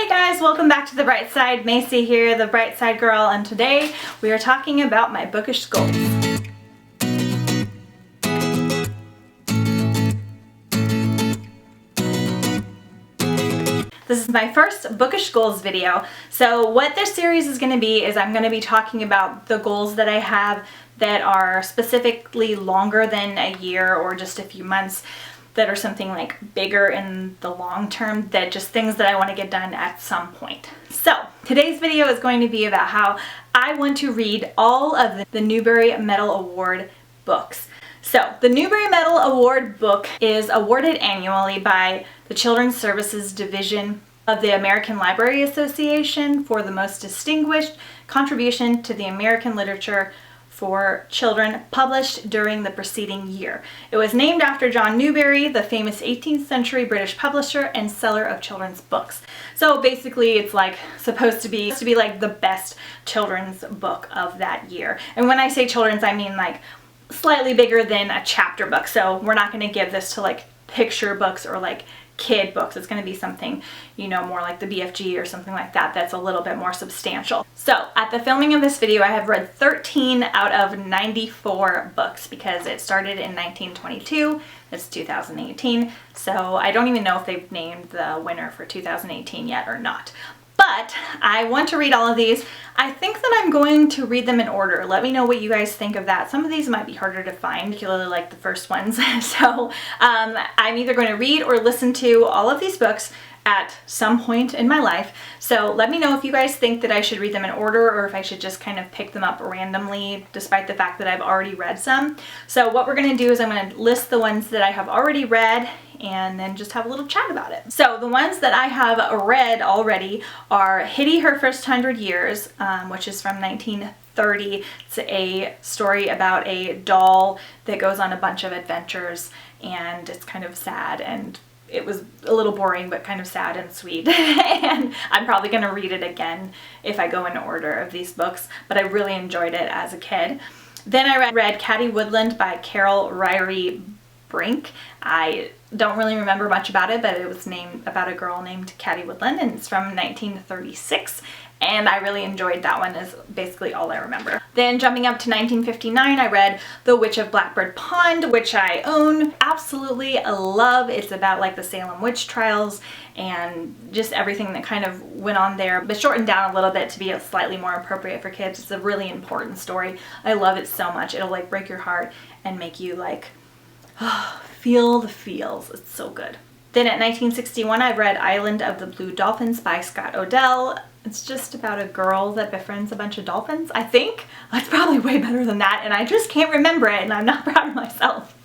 guys, welcome back to The Bright Side. Macy here, the Bright Side girl, and today we are talking about my bookish goals. This is my first bookish goals video. So what this series is going to be is I'm going to be talking about the goals that I have that are specifically longer than a year or just a few months, that are something like bigger in the long term, that just things that I want to get done at some point. So today's video is going to be about how I want to read all of the Newbery Medal Award books. So the Newbery Medal Award book is awarded annually by the Children's Services Division of the American Library Association for the most distinguished contribution to the American literature for children published during the preceding year. It was named after John Newbery, the famous 18th century British publisher and seller of children's books. So basically it's like supposed to be like the best children's book of that year. And when I say children's, I mean like slightly bigger than a chapter book. So we're not going to give this to like picture books or like kid books. It's going to be something, you know, more like the BFG or something like that, that's a little bit more substantial. So at the filming of this video, I have read 13 out of 94 books because it started in 1922. It's 2018. So I don't even know if they've named the winner for 2018 yet or not. But I want to read all of these. I think that I'm going to read them in order. Let me know what you guys think of that. Some of these might be harder to find, particularly like the first ones. So I'm either going to read or listen to all of these books at some point in my life. So let me know if you guys think that I should read them in order or if I should just kind of pick them up randomly, despite the fact that I've already read some. So what we're going to do is I'm going to list the ones that I have already read and then just have a little chat about it. So the ones that I have read already are Hitty Her First 100 Years, which is from 1930. It's a story about a doll that goes on a bunch of adventures, and it's kind of sad, and it was a little boring but kind of sad and sweet. And I'm probably going to read it again if I go in order of these books, but I really enjoyed it as a kid. Then I read Caddy Woodland by Carol Ryrie Brink. I don't really remember much about it, but it was named about a girl named Caddy Woodland, and it's from 1936, and I really enjoyed that one, is basically all I remember. Then jumping up to 1959, I read The Witch of Blackbird Pond, which I own, absolutely love. It's about like the Salem witch trials and just everything that kind of went on there, but shortened down a little bit to be slightly more appropriate for kids. It's a really important story. I love it so much. It'll like break your heart and make you like feel the feels. It's so good. Then at 1961, I read Island of the Blue Dolphins by Scott Odell. It's just about a girl that befriends a bunch of dolphins, I think. It's probably way better than that, and I just can't remember it, and I'm not proud of myself.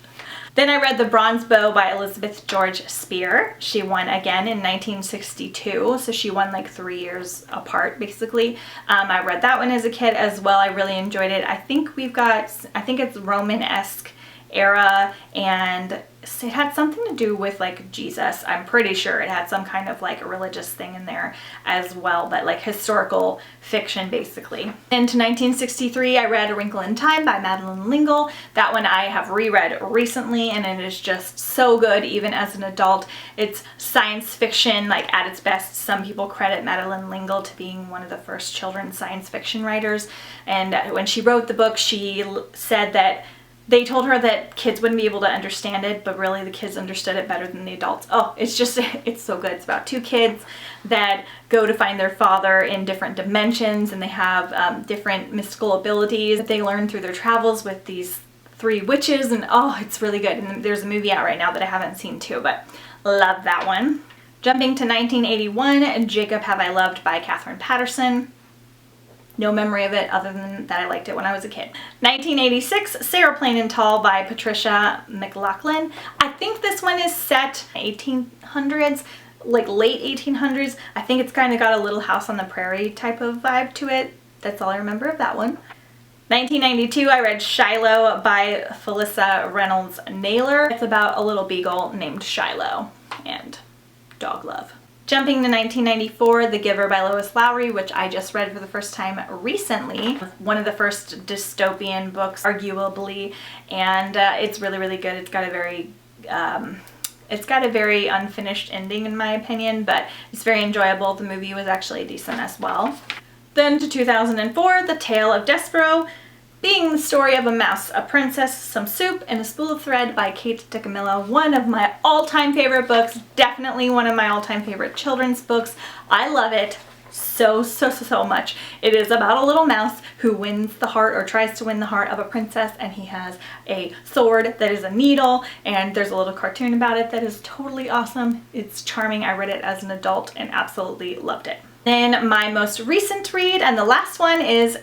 Then I read The Bronze Bow by Elizabeth George Spear. She won again in 1962, so she won like 3 years apart, basically. I read that one as a kid as well. I really enjoyed it. I think it's Roman-esque era, and it had something to do with like Jesus. I'm pretty sure it had some kind of like religious thing in there as well, but like historical fiction basically. Into 1963, I read A Wrinkle in Time by Madeleine L'Engle. That one I have reread recently, and it is just so good even as an adult. It's science fiction like at its best. Some people credit Madeleine L'Engle to being one of the first children's science fiction writers, and when she wrote the book, she said that they told her that kids wouldn't be able to understand it, but really the kids understood it better than the adults. Oh, it's so good. It's about two kids that go to find their father in different dimensions, and they have different mystical abilities that they learn through their travels with these 3 witches, and oh, it's really good. And there's a movie out right now that I haven't seen too, but love that one. Jumping to 1981, Jacob Have I Loved by Catherine Patterson. No memory of it other than that I liked it when I was a kid. 1986, Sarah Plain and Tall by Patricia McLaughlin. I think this one is set 1800s, like late 1800s. I think it's kind of got a Little House on the Prairie type of vibe to it. That's all I remember of that one. 1992, I read Shiloh by Felissa Reynolds Naylor. It's about a little beagle named Shiloh and dog love. Jumping to 1994, The Giver by Lois Lowry, which I just read for the first time recently. One of the first dystopian books, arguably, and it's really, really good. It's got a very It's got a very unfinished ending in my opinion, but it's very enjoyable. The movie was actually decent as well. Then to 2004, The Tale of Despero, being the story of a mouse, a princess, some soup, and a spool of thread by Kate DiCamillo. One of my all-time favorite books, definitely one of my all-time favorite children's books. I love it so much. It is about a little mouse who wins the heart, or tries to win the heart, of a princess, and he has a sword that is a needle, and there's a little cartoon about it that is totally awesome. It's charming. I read it as an adult and absolutely loved it. Then my most recent read, and the last one, is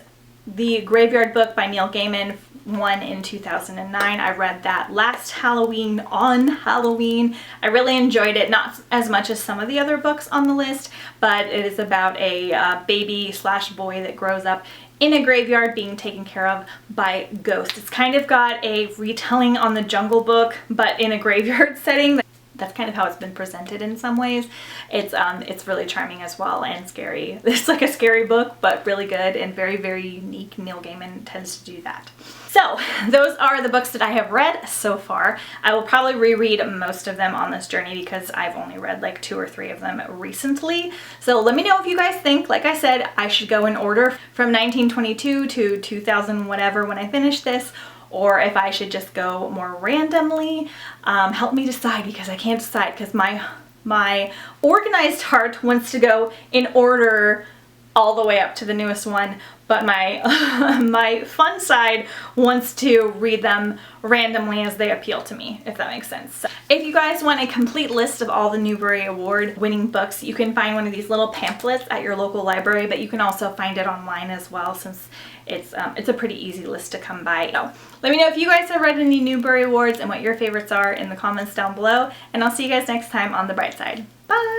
The Graveyard Book by Neil Gaiman, one in 2009. I read that last Halloween, on Halloween. I really enjoyed it, not as much as some of the other books on the list, but it is about a baby slash boy that grows up in a graveyard being taken care of by ghosts. It's kind of got a retelling on the Jungle Book, but in a graveyard setting. That's kind of how it's been presented in some ways. It's really charming as well, and scary. It's like a scary book, but really good and very unique. Neil Gaiman tends to do that. So those are the books that I have read so far. I will probably reread most of them on this journey because I've only read like 2 or 3 of them recently. So let me know if you guys think, like I said, I should go in order from 1922 to 2000 whatever when I finish this, or if I should just go more randomly. Help me decide, because I can't decide, because my organized heart wants to go in order all the way up to the newest one, but my my fun side wants to read them randomly as they appeal to me, if that makes sense. So if you guys want a complete list of all the Newbery Award winning books, you can find one of these little pamphlets at your local library, but you can also find it online as well, since it's a pretty easy list to come by. So let me know if you guys have read any Newbery Awards and what your favorites are in the comments down below, and I'll see you guys next time on The Bright Side. Bye!